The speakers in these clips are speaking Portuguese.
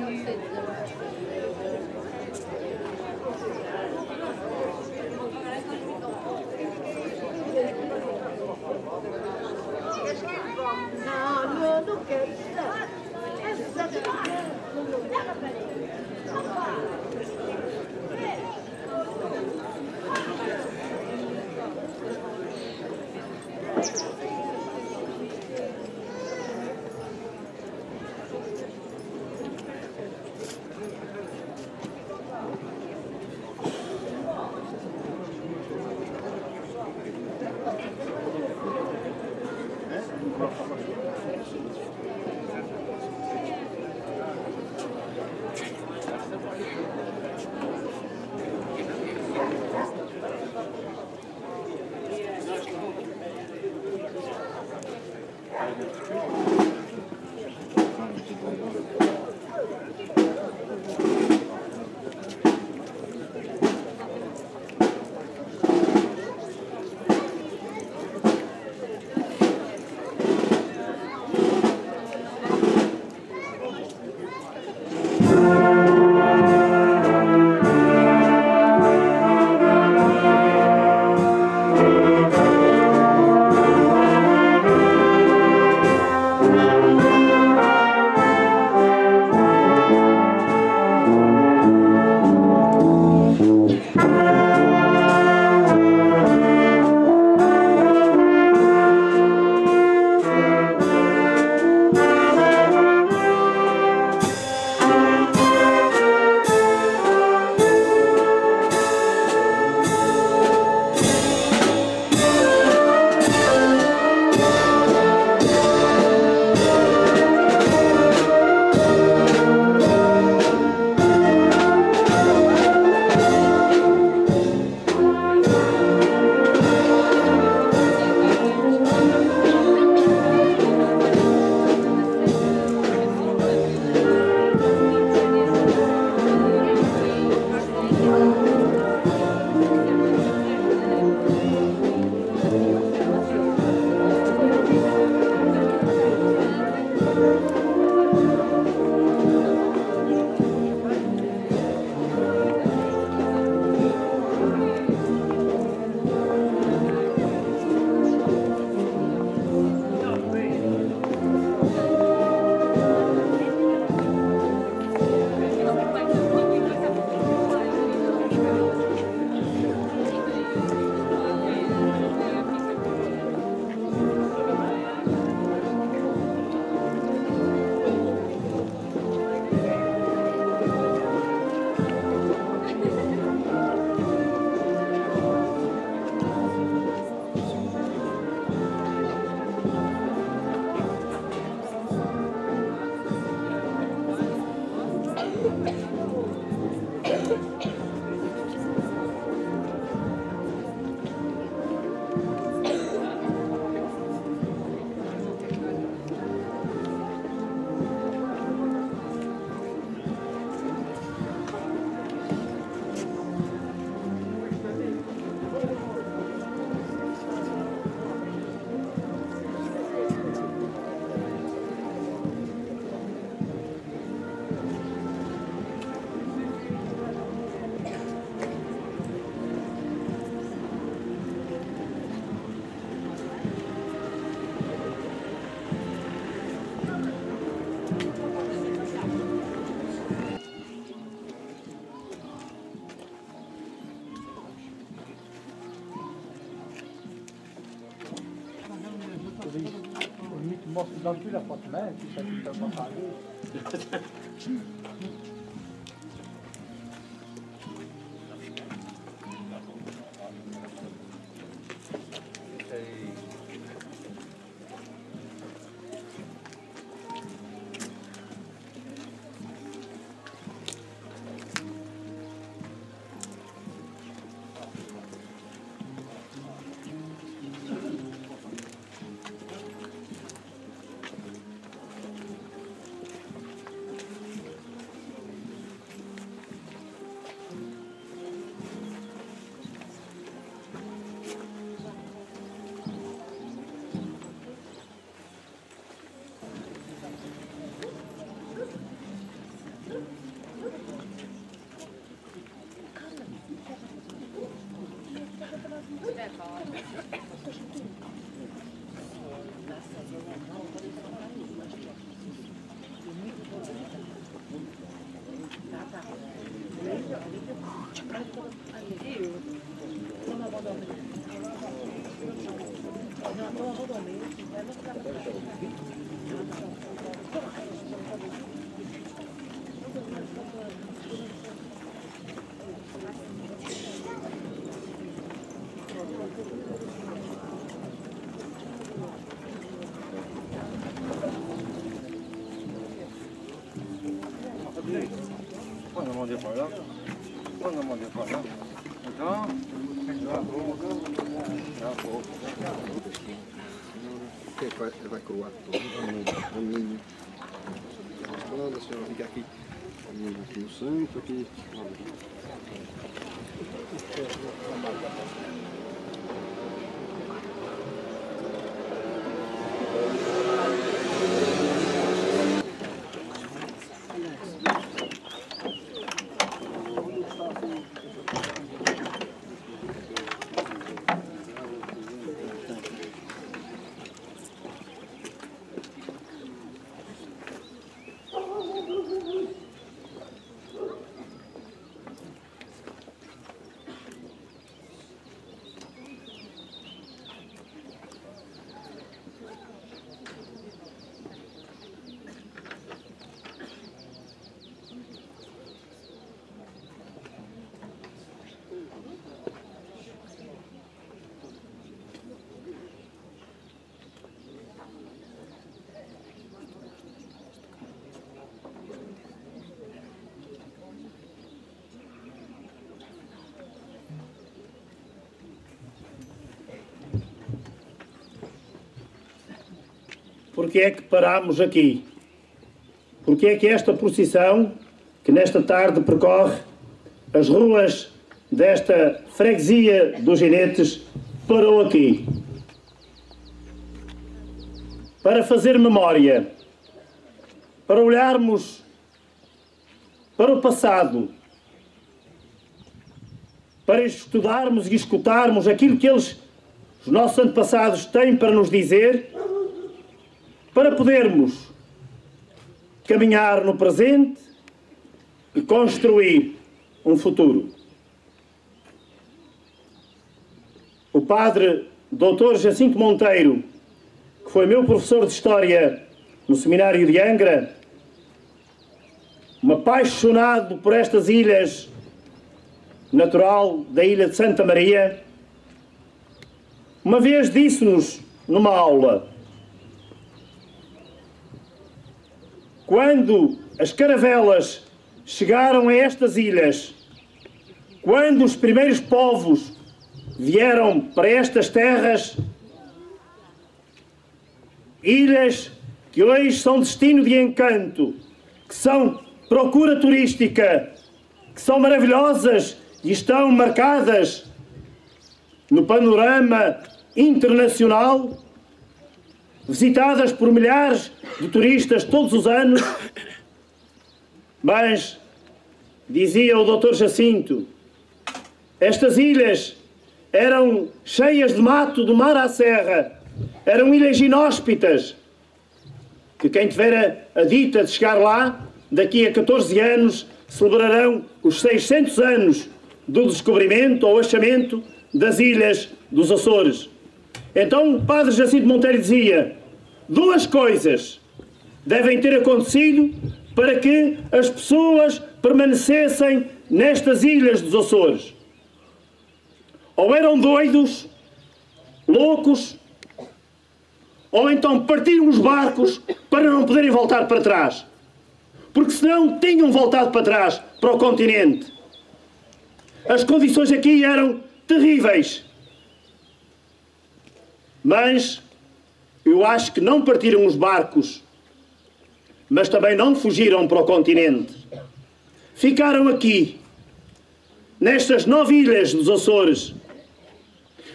Não, não quero. Essa Moi, c'est dans plus la porte-main, puis ça ne peut pas parler. Põe a mão de fora. Põe a mão de fora. Então, vai coroar todo o menino. Quando a senhora fica aqui, o menino aqui no centro, aqui. Porque é que parámos aqui? Porque é que esta procissão, que nesta tarde percorre as ruas desta freguesia dos Jinetes, parou aqui? Para fazer memória, para olharmos para o passado, para estudarmos e escutarmos aquilo que os nossos antepassados têm para nos dizer, para podermos caminhar no presente e construir um futuro. O padre Dr. Jacinto Monteiro, que foi meu professor de História no Seminário de Angra, um apaixonado por estas ilhas, natural da ilha de Santa Maria, uma vez disse-nos numa aula: quando as caravelas chegaram a estas ilhas, quando os primeiros povos vieram para estas terras, ilhas que hoje são destino de encanto, que são procura turística, que são maravilhosas e estão marcadas no panorama internacional, visitadas por milhares de turistas todos os anos, mas, dizia o Dr. Jacinto, estas ilhas eram cheias de mato do mar à serra, eram ilhas inóspitas, que quem tiver a dita de chegar lá, daqui a 14 anos, celebrarão os 600 anos do descobrimento ou achamento das ilhas dos Açores. Então o padre Jacinto Monteiro dizia: duas coisas devem ter acontecido para que as pessoas permanecessem nestas ilhas dos Açores. Ou eram doidos, loucos, ou então partiram os barcos para não poderem voltar para trás. Porque senão tinham voltado para trás, para o continente. As condições aqui eram terríveis. Mas eu acho que não partiram os barcos, mas também não fugiram para o continente. Ficaram aqui, nestas 9 ilhas dos Açores,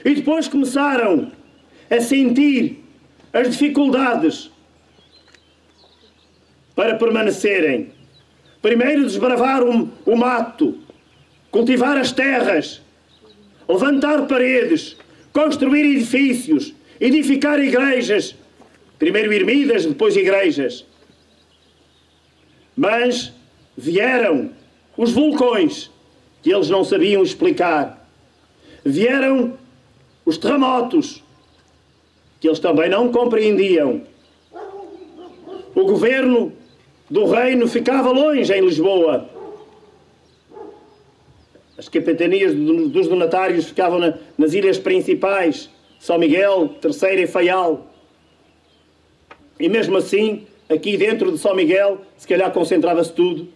e depois começaram a sentir as dificuldades para permanecerem. Primeiro desbravar o mato, cultivar as terras, levantar paredes, construir edifícios, edificar igrejas, primeiro ermidas, depois igrejas. Mas vieram os vulcões que eles não sabiam explicar. Vieram os terremotos, que eles também não compreendiam. O governo do reino ficava longe em Lisboa. As capitanias dos donatários ficavam nas ilhas principais, São Miguel, Terceira e Faial. E mesmo assim, aqui dentro de São Miguel, se calhar concentrava-se tudo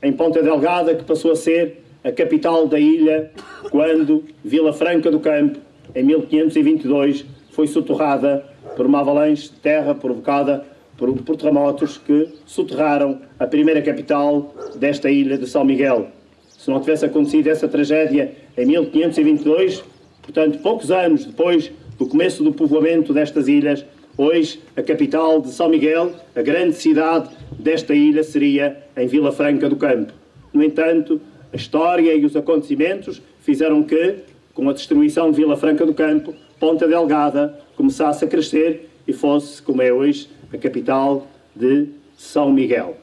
em Ponta Delgada, que passou a ser a capital da ilha, quando Vila Franca do Campo, em 1522, foi soterrada por uma avalanche de terra provocada por terremotos que soterraram a primeira capital desta ilha de São Miguel. Se não tivesse acontecido essa tragédia em 1522, portanto, poucos anos depois do começo do povoamento destas ilhas, hoje a capital de São Miguel, a grande cidade desta ilha, seria em Vila Franca do Campo. No entanto, a história e os acontecimentos fizeram que, com a destruição de Vila Franca do Campo, Ponta Delgada começasse a crescer e fosse, como é hoje, a capital de São Miguel.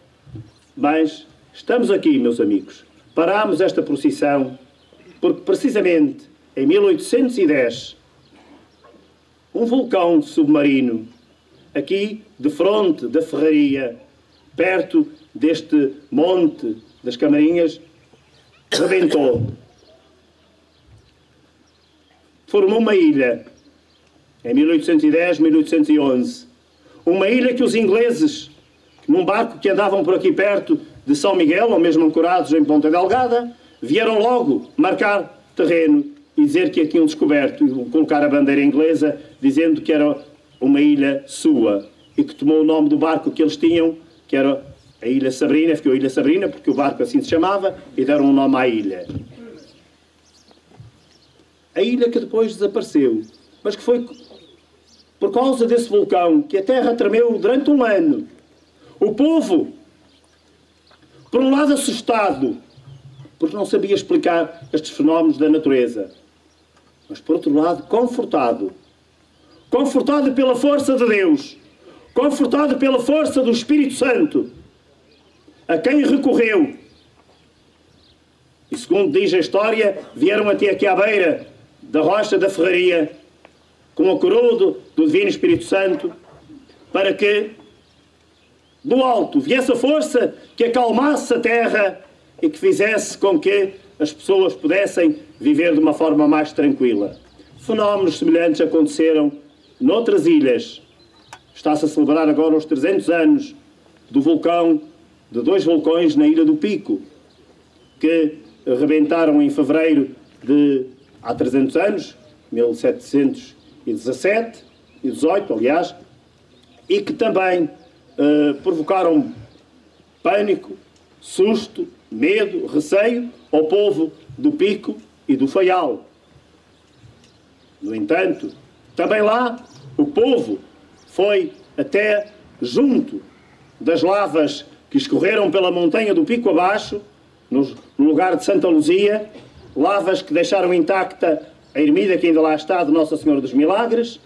Mas estamos aqui, meus amigos. Parámos esta procissão porque, precisamente, em 1810, um vulcão submarino, aqui de fronte da Ferraria, perto deste monte das Camarinhas, rebentou. Formou uma ilha, em 1810, 1811. Uma ilha que os ingleses, num barco que andavam por aqui perto de São Miguel, ou mesmo ancorados em Ponta Delgada, vieram logo marcar terreno e dizer que aqui tinham descoberto, e colocar a bandeira inglesa, dizendo que era uma ilha sua, e que tomou o nome do barco que eles tinham, que era a Ilha Sabrina, ficou a Ilha Sabrina, porque o barco assim se chamava, e deram um nome à ilha. A ilha que depois desapareceu, mas que foi por causa desse vulcão que a terra tremeu durante um ano. O povo, por um lado assustado, porque não sabia explicar estes fenómenos da natureza, mas por outro lado confortado. Confortado pela força de Deus, confortado pela força do Espírito Santo, a quem recorreu. E segundo diz a história, vieram até aqui à beira da rocha da Ferraria, com a coroa do Divino Espírito Santo, para que do alto viesse a força que acalmasse a terra e que fizesse com que as pessoas pudessem viver de uma forma mais tranquila. Fenómenos semelhantes aconteceram noutras ilhas. Está-se a celebrar agora os 300 anos do vulcão, de 2 vulcões na Ilha do Pico, que rebentaram em fevereiro de há 300 anos, 1717 e 18, aliás, e que também provocaram pânico, susto, medo, receio ao povo do Pico e do Faial. No entanto, também lá o povo foi até junto das lavas que escorreram pela montanha do Pico abaixo, no lugar de Santa Luzia, lavas que deixaram intacta a ermida que ainda lá está de Nossa Senhora dos Milagres,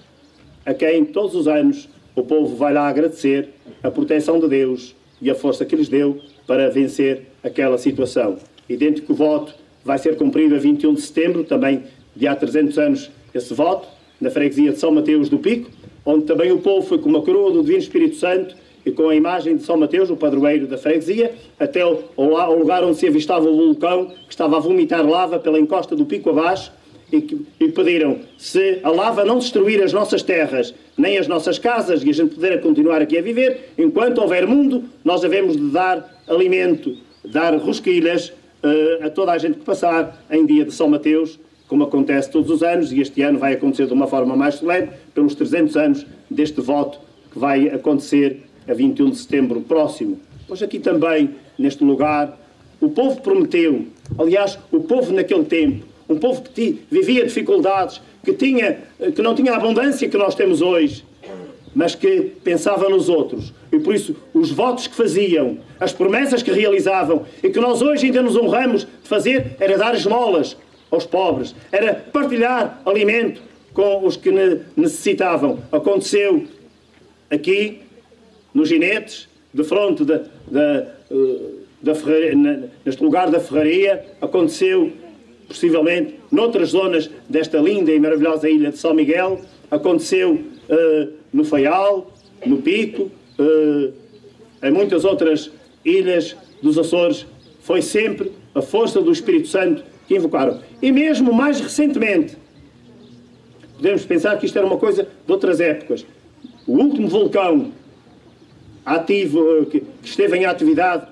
a quem todos os anos o povo vai lá agradecer a proteção de Deus e a força que lhes deu para vencer aquela situação. Idêntico voto vai ser cumprido a 21 de setembro, também de há 300 anos, esse voto, na freguesia de São Mateus do Pico, onde também o povo foi com uma coroa do Divino Espírito Santo e com a imagem de São Mateus, o padroeiro da freguesia, até ao lugar onde se avistava o vulcão, que estava a vomitar lava pela encosta do Pico abaixo, e pediram, se a lava não destruir as nossas terras, nem as nossas casas, e a gente puder continuar aqui a viver, enquanto houver mundo, nós havemos de dar alimento, dar rosquilhas a toda a gente que passar em dia de São Mateus, como acontece todos os anos, e este ano vai acontecer de uma forma mais solene, pelos 300 anos deste voto que vai acontecer a 21 de setembro próximo. Pois aqui também, neste lugar, o povo prometeu, aliás, o povo naquele tempo, um povo que vivia dificuldades, que não tinha a abundância que nós temos hoje, mas que pensava nos outros. E por isso, os votos que faziam, as promessas que realizavam, e que nós hoje ainda nos honramos de fazer, era dar esmolas aos pobres, era partilhar alimento com os que necessitavam. Aconteceu aqui, nos Ginetes, de fronte neste lugar da ferraria, aconteceu possivelmente noutras zonas desta linda e maravilhosa ilha de São Miguel, aconteceu no Faial, no Pico, em muitas outras ilhas dos Açores. Foi sempre a força do Espírito Santo que invocaram. E mesmo mais recentemente, podemos pensar que isto era uma coisa de outras épocas. O último vulcão ativo, que esteve em atividade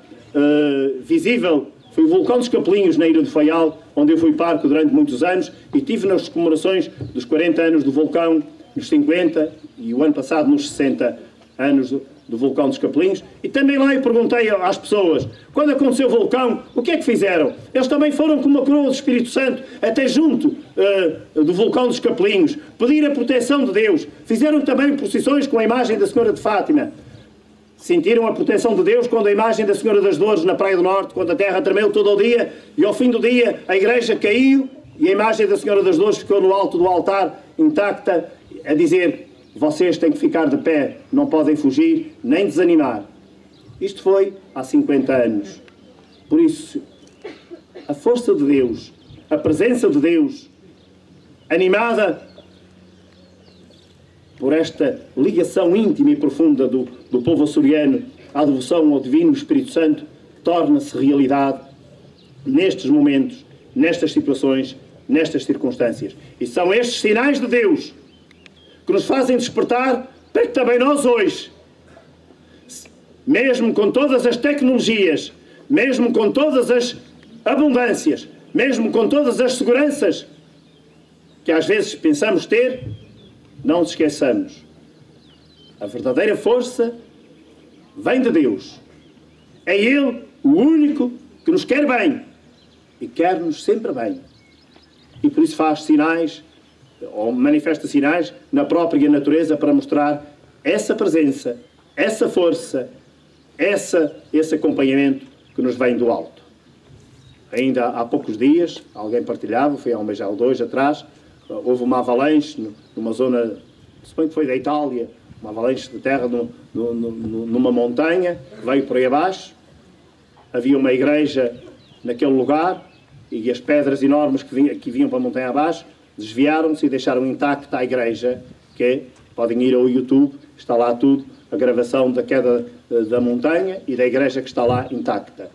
visível, foi o vulcão dos Capelinhos, na ilha do Faial, onde eu fui parco durante muitos anos e estive nas comemorações dos 40 anos do vulcão, nos 50 e o ano passado nos 60 anos do vulcão dos Capelinhos. E também lá eu perguntei às pessoas, quando aconteceu o vulcão, o que é que fizeram? Eles também foram com uma coroa do Espírito Santo até junto do vulcão dos Capelinhos, pedir a proteção de Deus. Fizeram também procissões com a imagem da Senhora de Fátima. Sentiram a proteção de Deus quando a imagem da Senhora das Dores na Praia do Norte, quando a terra tremeu todo o dia e ao fim do dia a igreja caiu e a imagem da Senhora das Dores ficou no alto do altar intacta, a dizer: vocês têm que ficar de pé, não podem fugir nem desanimar. Isto foi há 50 anos. Por isso, a força de Deus, a presença de Deus, animada por esta ligação íntima e profunda do povo açoriano à devoção ao Divino Espírito Santo, torna-se realidade nestes momentos, nestas situações, nestas circunstâncias. E são estes sinais de Deus que nos fazem despertar para que também nós hoje, mesmo com todas as tecnologias, mesmo com todas as abundâncias, mesmo com todas as seguranças que às vezes pensamos ter, não nos esqueçamos. A verdadeira força vem de Deus. É Ele o único que nos quer bem e quer-nos sempre bem. E por isso faz sinais, ou manifesta sinais, na própria natureza para mostrar essa presença, essa força, esse acompanhamento que nos vem do alto. Ainda há poucos dias, alguém partilhava, foi há um mês ou dois atrás, houve uma avalanche numa zona, suponho que foi da Itália, uma avalanche de terra numa montanha, veio por aí abaixo, havia uma igreja naquele lugar e as pedras enormes que vinham para a montanha abaixo desviaram-se e deixaram intacta a igreja, que podem ir ao YouTube, está lá tudo, a gravação da queda da montanha e da igreja que está lá intacta.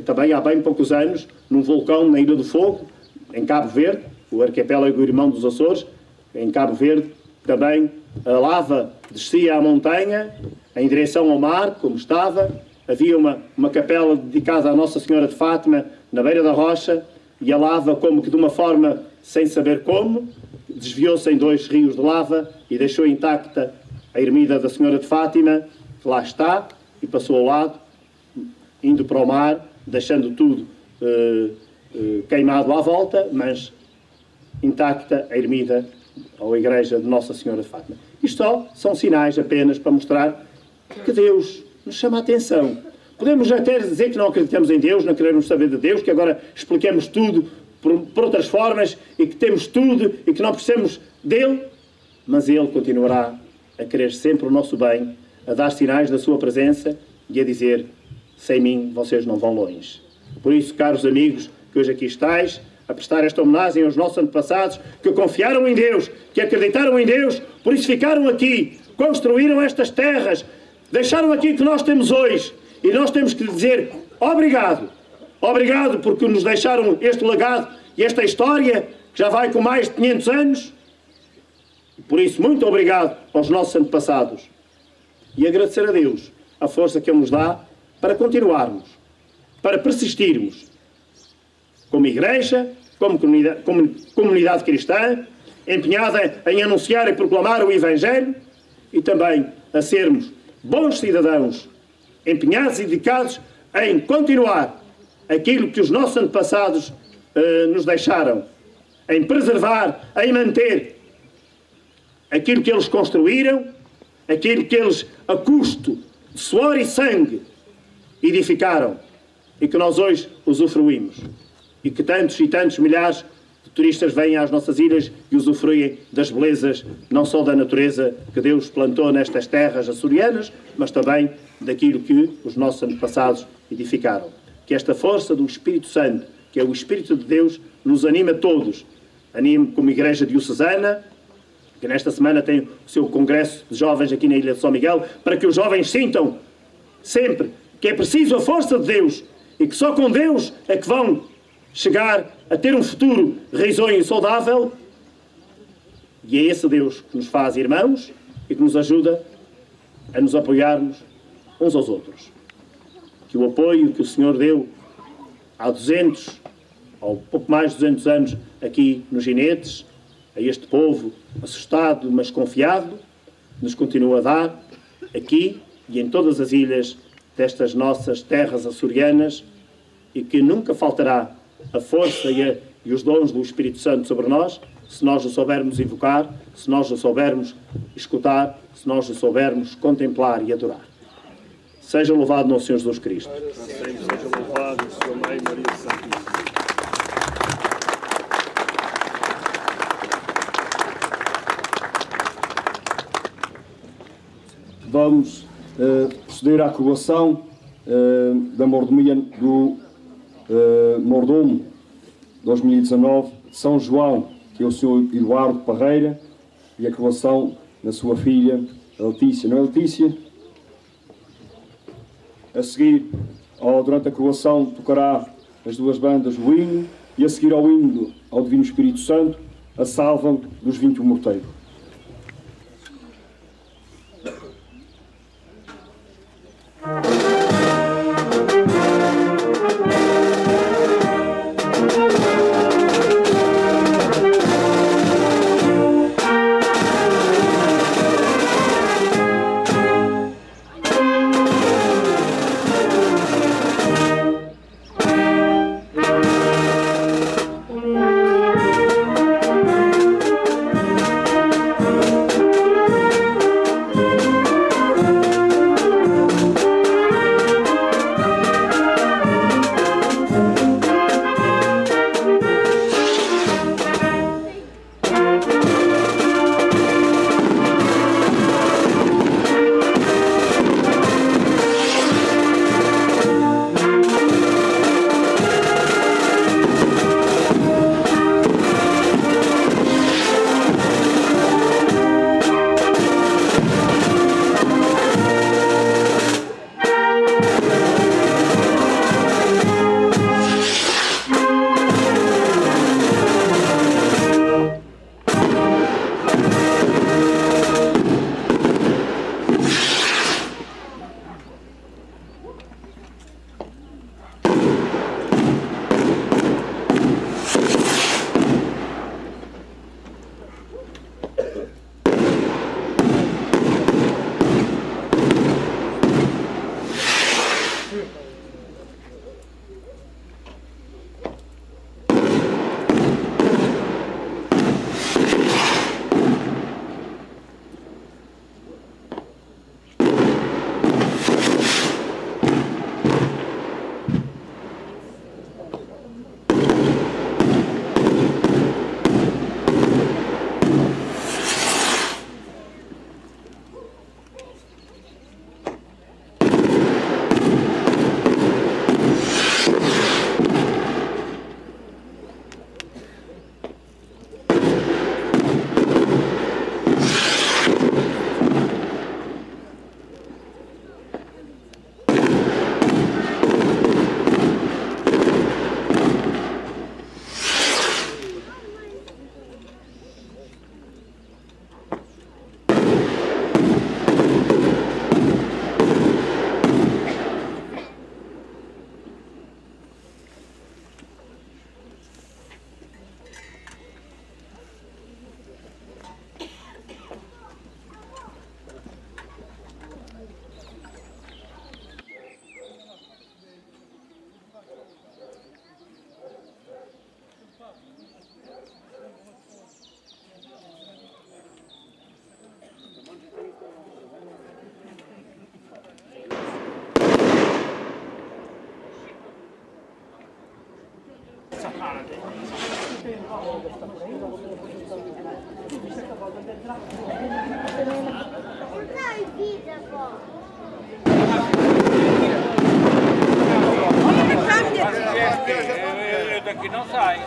Também há bem poucos anos, num vulcão na Ilha do Fogo, em Cabo Verde, o arquipélago irmão dos Açores, em Cabo Verde, também a lava descia à montanha, em direção ao mar, como estava. Havia uma capela dedicada à Nossa Senhora de Fátima, na beira da rocha, e a lava, como que de uma forma, sem saber como, desviou-se em 2 rios de lava e deixou intacta a ermida da Senhora de Fátima, que lá está, e passou ao lado, indo para o mar, deixando tudo queimado à volta, mas intacta a ermida ou a igreja de Nossa Senhora de Fátima. Isto são sinais apenas para mostrar que Deus nos chama a atenção. Podemos até dizer que não acreditamos em Deus, não queremos saber de Deus, que agora expliquemos tudo por outras formas e que temos tudo e que não precisamos dele, mas Ele continuará a querer sempre o nosso bem, a dar sinais da sua presença e a dizer: sem mim vocês não vão longe. Por isso, caros amigos, que hoje aqui estáis, a prestar esta homenagem aos nossos antepassados, que confiaram em Deus, que acreditaram em Deus, por isso ficaram aqui, construíram estas terras, deixaram aqui o que nós temos hoje, e nós temos que dizer obrigado. Obrigado porque nos deixaram este legado e esta história, que já vai com mais de 500 anos. Por isso, muito obrigado aos nossos antepassados. E agradecer a Deus a força que Ele nos dá para continuarmos, para persistirmos, como igreja, como comunidade cristã, empenhada em anunciar e proclamar o Evangelho, e também a sermos bons cidadãos, empenhados e dedicados em continuar aquilo que os nossos antepassados nos deixaram, em preservar, em manter aquilo que eles construíram, aquilo que eles, a custo de suor e sangue, edificaram e que nós hoje usufruímos. E que tantos e tantos milhares de turistas vêm às nossas ilhas e usufruem das belezas, não só da natureza que Deus plantou nestas terras açorianas, mas também daquilo que os nossos antepassados edificaram. Que esta força do Espírito Santo, que é o Espírito de Deus, nos anime a todos. Anime como Igreja Diocesana, que nesta semana tem o seu congresso de jovens aqui na Ilha de São Miguel, para que os jovens sintam sempre que é preciso a força de Deus e que só com Deus é que vão chegar a ter um futuro risonho e saudável. E é esse Deus que nos faz irmãos e que nos ajuda a nos apoiarmos uns aos outros. Que o apoio que o Senhor deu há 200, ou pouco mais de 200 anos, aqui nos Ginetes, a este povo assustado, mas confiado, nos continua a dar, aqui e em todas as ilhas destas nossas terras açorianas, e que nunca faltará a força e os dons do Espírito Santo sobre nós, se nós o soubermos invocar, se nós o soubermos escutar, se nós o soubermos contemplar e adorar. Seja louvado nosso Senhor Jesus Cristo. Sempre seja louvado, Sua Mãe Maria Santíssima. Vamos proceder à coroação da mordomia do mordomo 2019 de São João, que é o Sr. Eduardo Parreira, e a coroação da sua filha Letícia. Não é, Letícia? A seguir, durante a coroação, tocará as duas bandas o hino, e a seguir ao hino ao Divino Espírito Santo, a salva dos 21 morteiros. Dai, vita, poi. sai.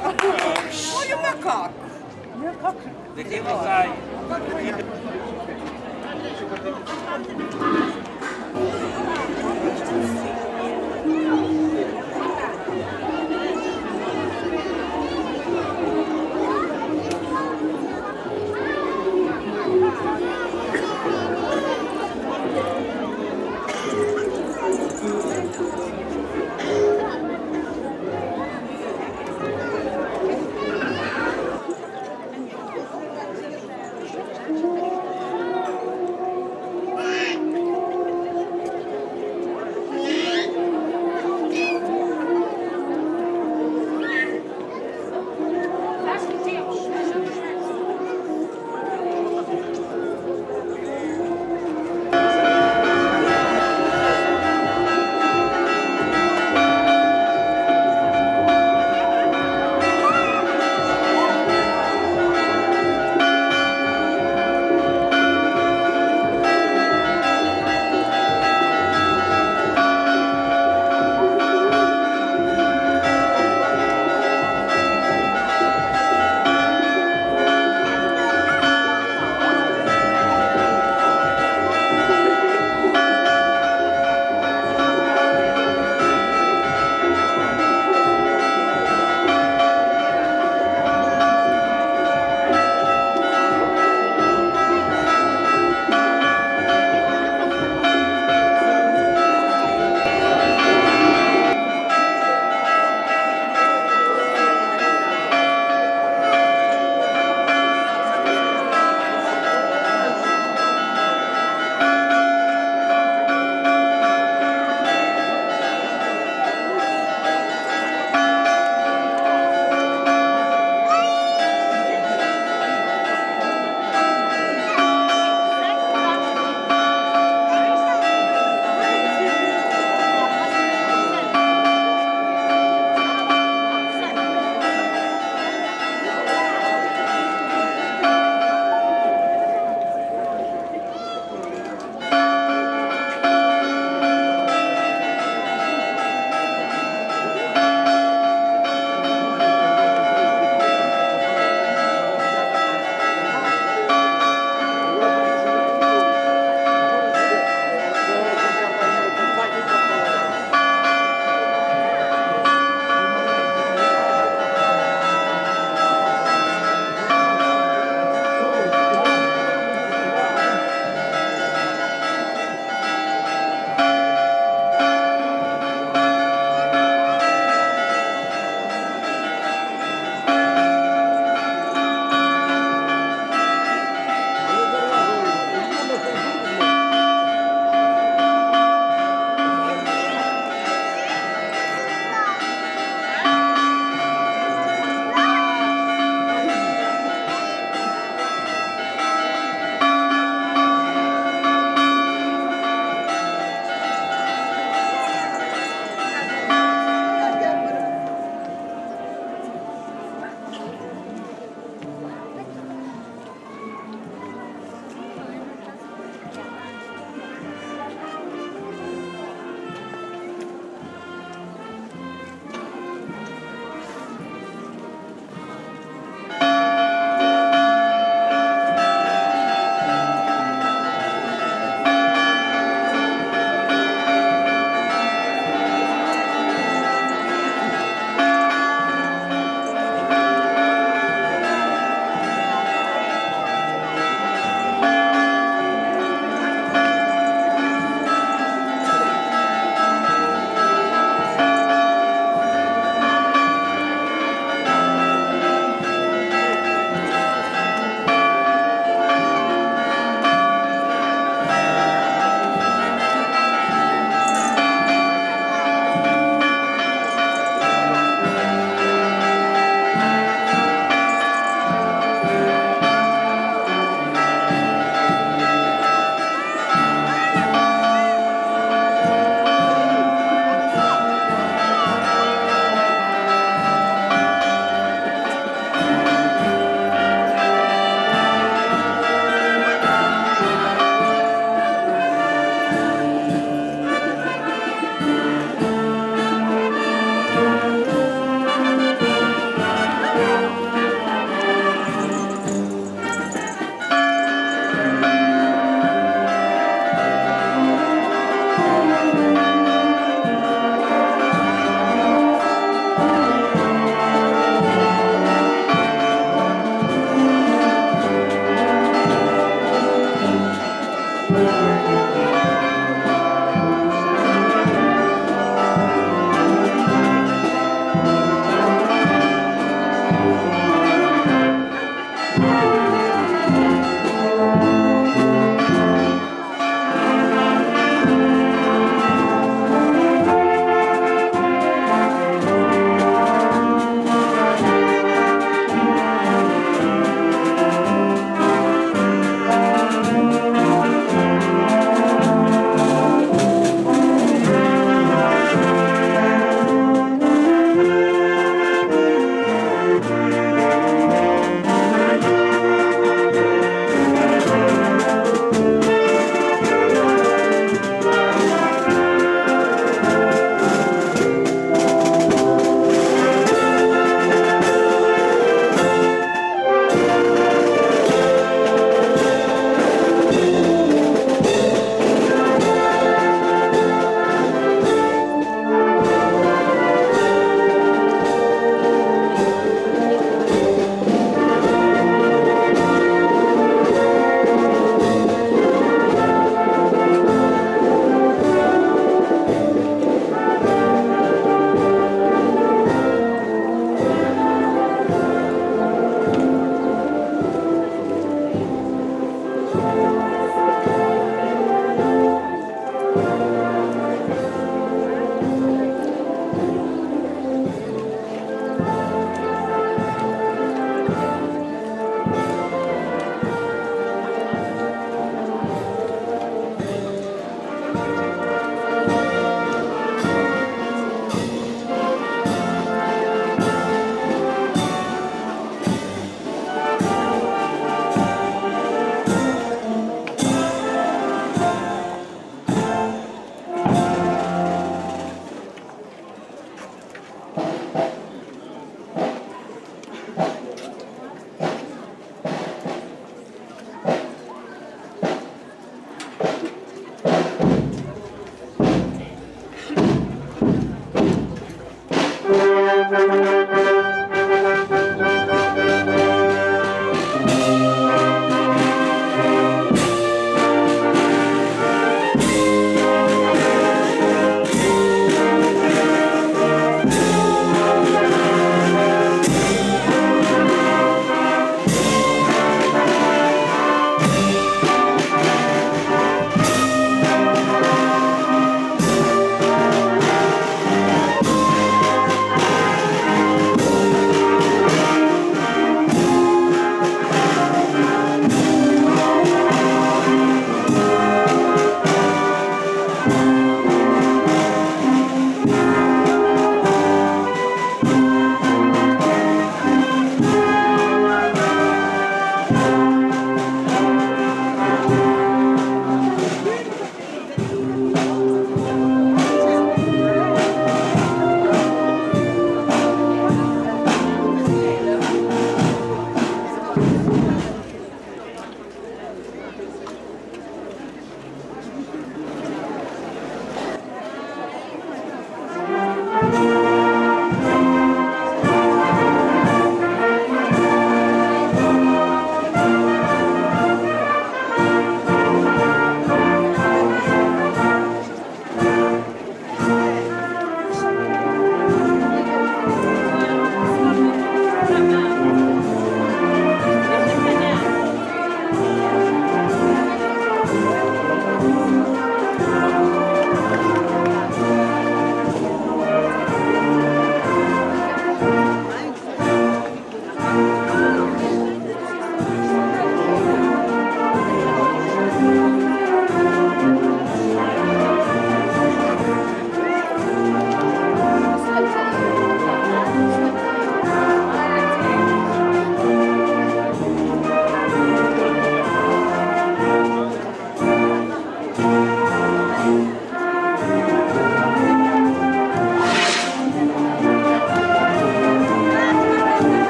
Olha o macaco. Daqui não sai.